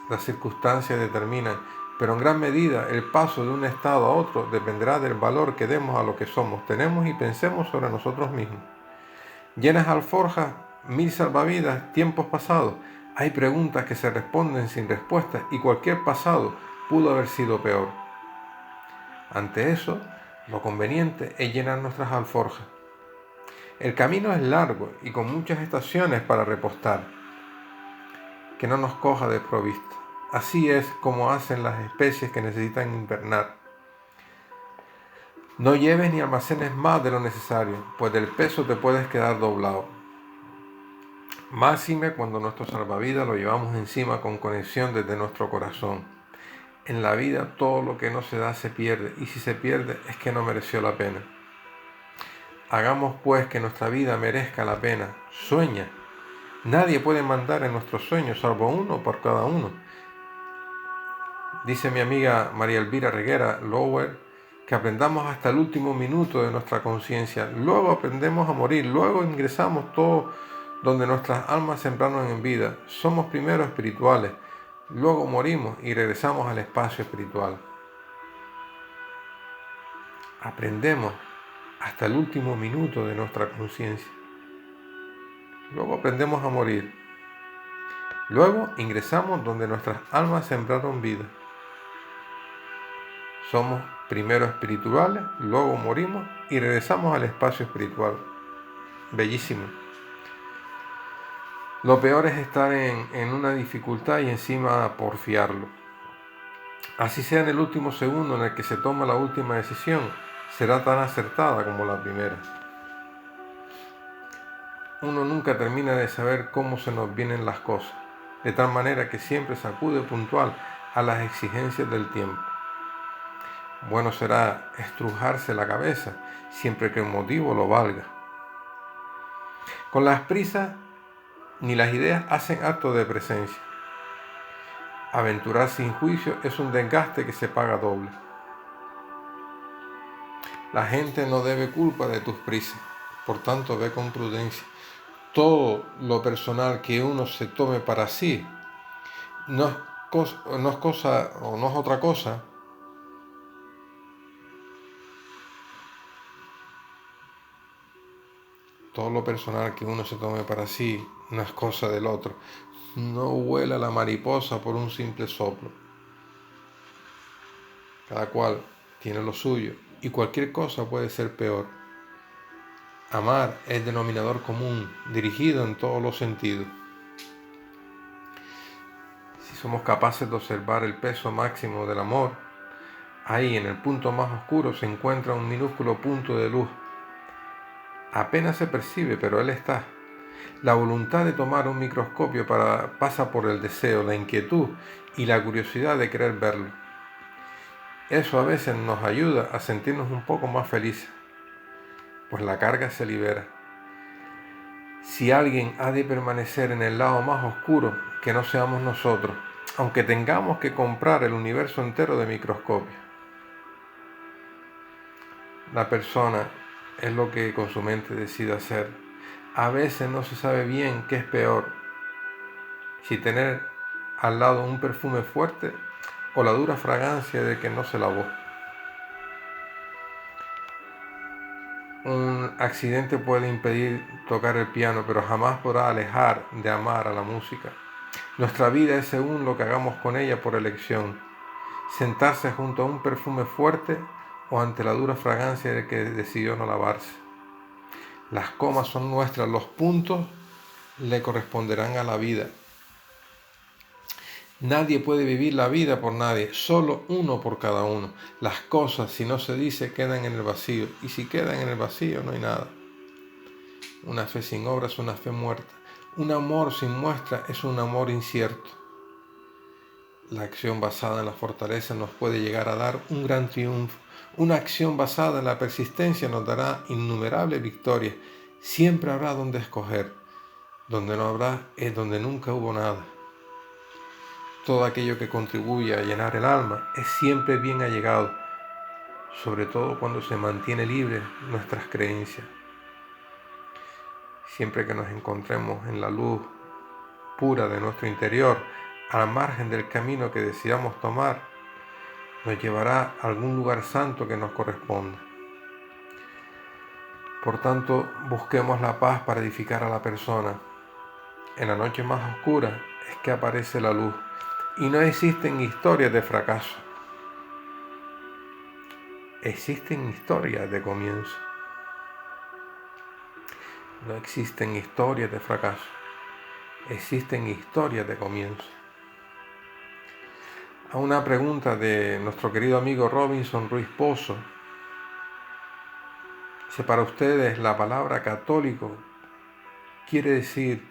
Las circunstancias determinan, pero en gran medida el paso de un estado a otro dependerá del valor que demos a lo que somos, tenemos y pensemos sobre nosotros mismos. Llenas alforjas, 1000 salvavidas, tiempos pasados. Hay preguntas que se responden sin respuestas, y cualquier pasado pudo haber sido peor. Ante eso, lo conveniente es llenar nuestras alforjas. El camino es largo y con muchas estaciones para repostar. Que no nos coja desprovisto. Así es como hacen las especies que necesitan invernar. No lleves ni almacenes más de lo necesario, pues del peso te puedes quedar doblado. Máxime cuando nuestro salvavidas lo llevamos encima con conexión desde nuestro corazón. En la vida todo lo que no se da se pierde, y si se pierde es que no mereció la pena. Hagamos pues que nuestra vida merezca la pena. Sueña Nadie puede mandar en nuestros sueños, salvo uno por cada uno. Dice mi amiga María Elvira Reguera Lower que aprendamos hasta el último minuto de nuestra conciencia. Luego aprendemos a morir, luego ingresamos todo donde nuestras almas sembraron en vida. Somos primero espirituales, luego morimos y regresamos al espacio espiritual. Aprendemos hasta el último minuto de nuestra conciencia. Luego aprendemos a morir. Luego ingresamos donde nuestras almas sembraron vida. Somos primero espirituales, luego morimos y regresamos al espacio espiritual. Bellísimo. Lo peor es estar en una dificultad y encima porfiarlo. Así sea en el último segundo en el que se toma la última decisión, será tan acertada como la primera. Uno nunca termina de saber cómo se nos vienen las cosas, de tal manera que siempre se acude puntual a las exigencias del tiempo. Bueno será estrujarse la cabeza, siempre que el motivo lo valga. Con las prisas, ni las ideas hacen acto de presencia. Aventurar sin juicio es un desgaste que se paga doble. La gente no debe culpa de tus prisas, por tanto ve con prudencia. Todo lo personal que uno se tome para sí no es otra cosa todo lo personal que uno se tome para sí no es cosa del otro. No vuela la mariposa por un simple soplo. Cada cual tiene lo suyo y cualquier cosa puede ser peor. Amar es denominador común, dirigido en todos los sentidos. Si somos capaces de observar el peso máximo del amor, ahí en el punto más oscuro se encuentra un minúsculo punto de luz. Apenas se percibe, pero él está. La voluntad de tomar un microscopio pasa por el deseo, la inquietud y la curiosidad de querer verlo. Eso a veces nos ayuda a sentirnos un poco más felices, pues la carga se libera. Si alguien ha de permanecer en el lado más oscuro, que no seamos nosotros, aunque tengamos que comprar el universo entero de microscopios. La persona es lo que con su mente decide hacer. A veces no se sabe bien qué es peor, si tener al lado un perfume fuerte o la dura fragancia de que no se lavó. Un accidente puede impedir tocar el piano, pero jamás podrá alejar de amar a la música. Nuestra vida es según lo que hagamos con ella por elección. Sentarse junto a un perfume fuerte o ante la dura fragancia de que decidió no lavarse. Las comas son nuestras, los puntos le corresponderán a la vida. Nadie puede vivir la vida por nadie, solo uno por cada uno. Las cosas, si no se dice, quedan en el vacío, y si quedan en el vacío no hay nada. Una fe sin obra es una fe muerta. Un amor sin muestra es un amor incierto. La acción basada en la fortaleza nos puede llegar a dar un gran triunfo. Una acción basada en la persistencia nos dará innumerables victorias. Siempre habrá donde escoger. Donde no habrá es donde nunca hubo nada. Todo aquello que contribuye a llenar el alma es siempre bien allegado, sobre todo cuando se mantiene libre nuestras creencias. Siempre que nos encontremos en la luz pura de nuestro interior, al margen del camino que decidamos tomar, nos llevará a algún lugar santo que nos corresponda. Por tanto, busquemos la paz para edificar a la persona. En la noche más oscura es que aparece la luz. Y no existen historias de fracaso. Existen historias de comienzo. No existen historias de fracaso. Existen historias de comienzo. A una pregunta de nuestro querido amigo Robinson Ruiz Pozo, si para ustedes la palabra católico quiere decir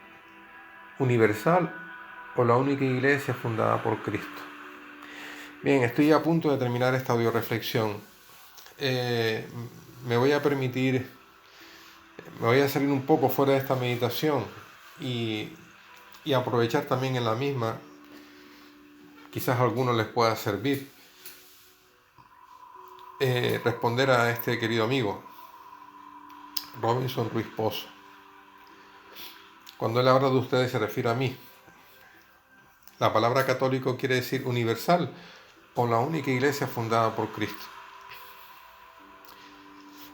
universal o la única iglesia fundada por Cristo. Bien, estoy a punto de terminar esta audio reflexión. Me voy a salir un poco fuera de esta meditación y y aprovechar también en la misma, quizás a algunos les pueda servir, responder a este querido amigo, Robinson Ruiz Pozo. Cuando él habla de ustedes se refiere a mí. La palabra católico quiere decir universal o la única iglesia fundada por Cristo.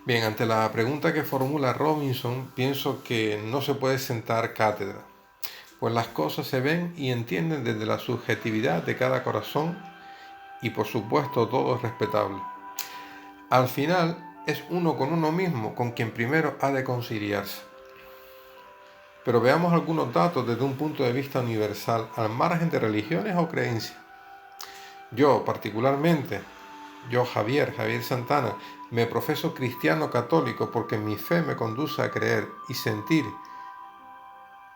Bien, ante la pregunta que formula Robinson, pienso que no se puede sentar cátedra, pues las cosas se ven y entienden desde la subjetividad de cada corazón y por supuesto todo es respetable. Al final es uno con uno mismo con quien primero ha de conciliarse. Pero veamos algunos datos desde un punto de vista universal, al margen de religiones o creencias. Yo particularmente, Javier Santana, me profeso cristiano católico porque mi fe me conduce a creer y sentir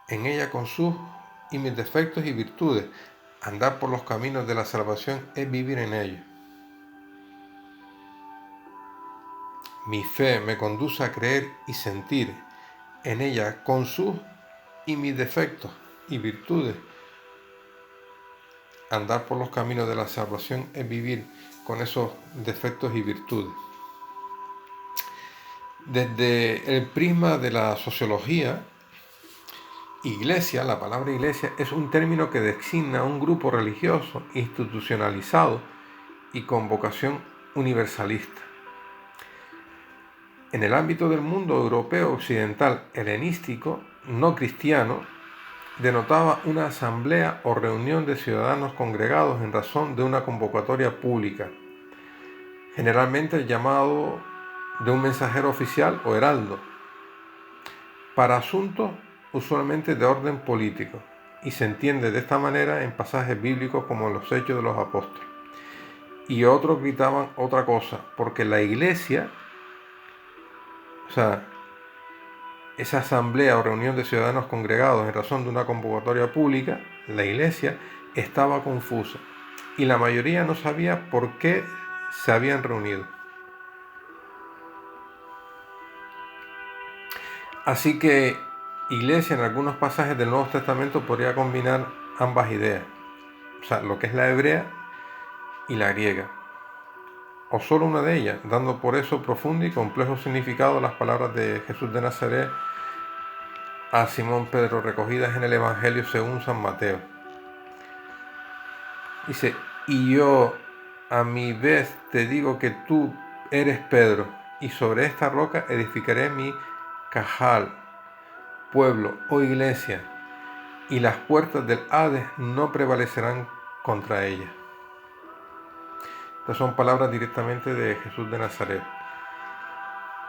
en ella con sus y mis defectos y virtudes. Andar por los caminos de la salvación es vivir en ellos. Mi fe me conduce a creer y sentir en ella con sus y mis defectos y virtudes. Andar por los caminos de la salvación es vivir con esos defectos y virtudes. Desde el prisma de la sociología, iglesia, la palabra iglesia es un término que designa a un grupo religioso institucionalizado y con vocación universalista. En el ámbito del mundo europeo occidental helenístico, no cristiano, denotaba una asamblea o reunión de ciudadanos congregados en razón de una convocatoria pública, generalmente el llamado de un mensajero oficial o heraldo, para asuntos usualmente de orden político, y se entiende de esta manera en pasajes bíblicos como en los Hechos de los Apóstoles. Y otros gritaban otra cosa, porque la iglesia, esa asamblea o reunión de ciudadanos congregados en razón de una convocatoria pública, la iglesia estaba confusa y la mayoría no sabía por qué se habían reunido. Así que iglesia en algunos pasajes del Nuevo Testamento podría combinar ambas ideas, lo que es la hebrea y la griega, o solo una de ellas, dando por eso profundo y complejo significado las palabras de Jesús de Nazaret a Simón Pedro, recogidas en el Evangelio según San Mateo. Dice, y yo a mi vez te digo que tú eres Pedro, y sobre esta roca edificaré mi cajal, pueblo o iglesia, y las puertas del Hades no prevalecerán contra ella. Estas son palabras directamente de Jesús de Nazaret,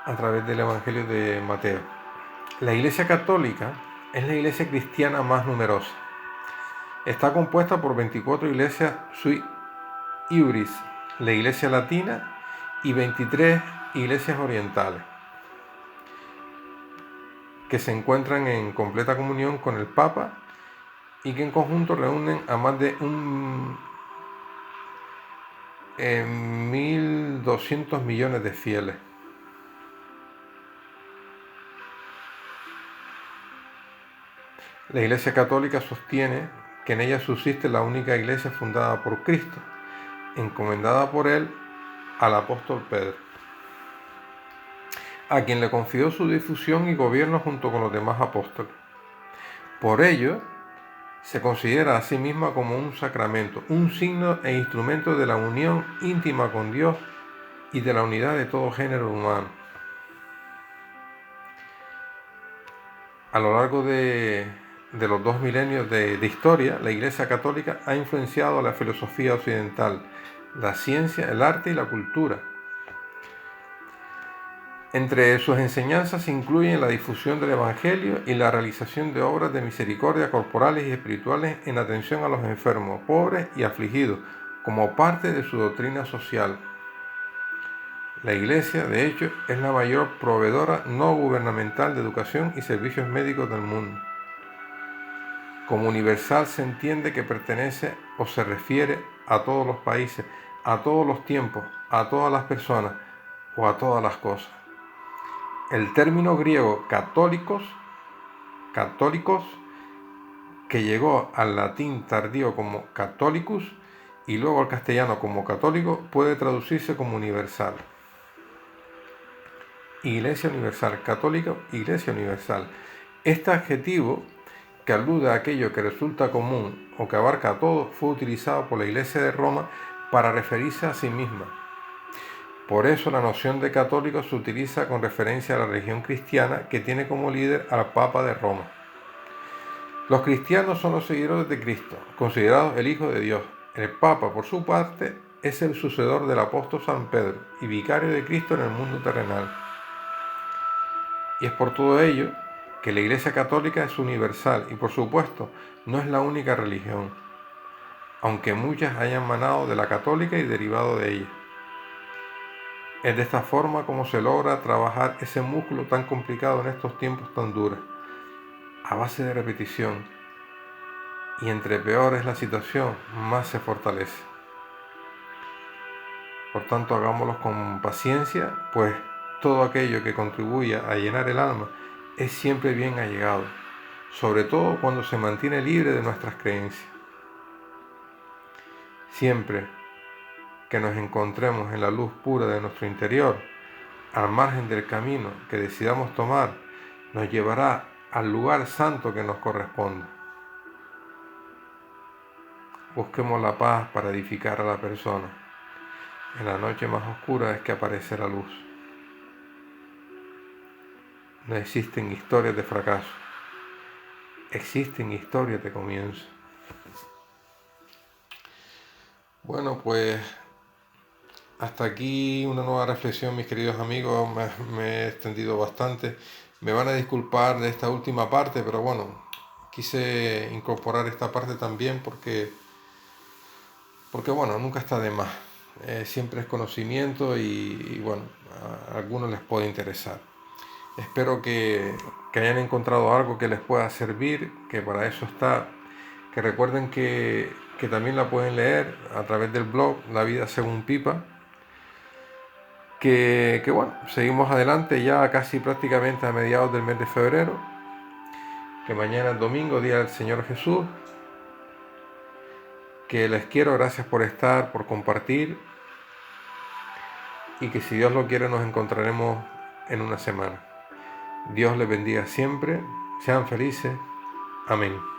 a través del Evangelio de Mateo. La Iglesia Católica es la iglesia cristiana más numerosa. Está compuesta por 24 iglesias sui iuris, la Iglesia Latina, y 23 iglesias orientales, que se encuentran en completa comunión con el Papa y que en conjunto reúnen a más de 1.200 millones de fieles. La Iglesia Católica sostiene que en ella subsiste la única iglesia fundada por Cristo, encomendada por él al apóstol Pedro, a quien le confió su difusión y gobierno junto con los demás apóstoles. Por ello, se considera a sí misma como un sacramento, un signo e instrumento de la unión íntima con Dios y de la unidad de todo género humano. A lo largo de los 2 milenios de historia, la Iglesia Católica ha influenciado la filosofía occidental, la ciencia, el arte y la cultura. Entre sus enseñanzas se incluyen la difusión del Evangelio y la realización de obras de misericordia corporales y espirituales en atención a los enfermos, pobres y afligidos, como parte de su doctrina social. La Iglesia, de hecho, es la mayor proveedora no gubernamental de educación y servicios médicos del mundo. Como universal se entiende que pertenece o se refiere a todos los países, a todos los tiempos, a todas las personas o a todas las cosas. El término griego católicos, que llegó al latín tardío como catholicus y luego al castellano como católico, puede traducirse como universal. Iglesia universal, católica, iglesia universal. Este adjetivo, que alude a aquello que resulta común o que abarca a todos, fue utilizado por la Iglesia de Roma para referirse a sí misma. Por eso la noción de católico se utiliza con referencia a la religión cristiana, que tiene como líder al Papa de Roma. Los cristianos son los seguidores de Cristo, considerados el Hijo de Dios. El Papa, por su parte, es el sucesor del apóstol San Pedro y vicario de Cristo en el mundo terrenal. Y es por todo ello que la Iglesia Católica es universal y, por supuesto, no es la única religión, aunque muchas hayan manado de la católica y derivado de ella. Es de esta forma como se logra trabajar ese músculo tan complicado en estos tiempos tan duros, a base de repetición, y entre peor es la situación, más se fortalece. Por tanto, hagámoslo con paciencia, pues todo aquello que contribuya a llenar el alma es siempre bien allegado, sobre todo cuando se mantiene libre de nuestras creencias. Siempre que nos encontremos en la luz pura de nuestro interior, al margen del camino que decidamos tomar, nos llevará al lugar santo que nos corresponde. Busquemos la paz para edificar a la persona. En la noche más oscura es que aparece la luz. No existen historias de fracaso, existen historias de comienzo. Bueno, pues hasta aquí una nueva reflexión, mis queridos amigos. Me he extendido bastante. Me van a disculpar de esta última parte, pero bueno, quise incorporar esta parte también porque bueno, nunca está de más. Siempre es conocimiento y bueno, a algunos les puede interesar. Espero que hayan encontrado algo que les pueda servir, que para eso está. Que recuerden que también la pueden leer a través del blog La Vida Según Pipa. Que bueno, seguimos adelante ya casi prácticamente a mediados del mes de febrero. Que mañana es domingo, Día del Señor Jesús. Que les quiero, gracias por estar, por compartir. Y que si Dios lo quiere nos encontraremos en una semana. Dios les bendiga siempre, sean felices, amén.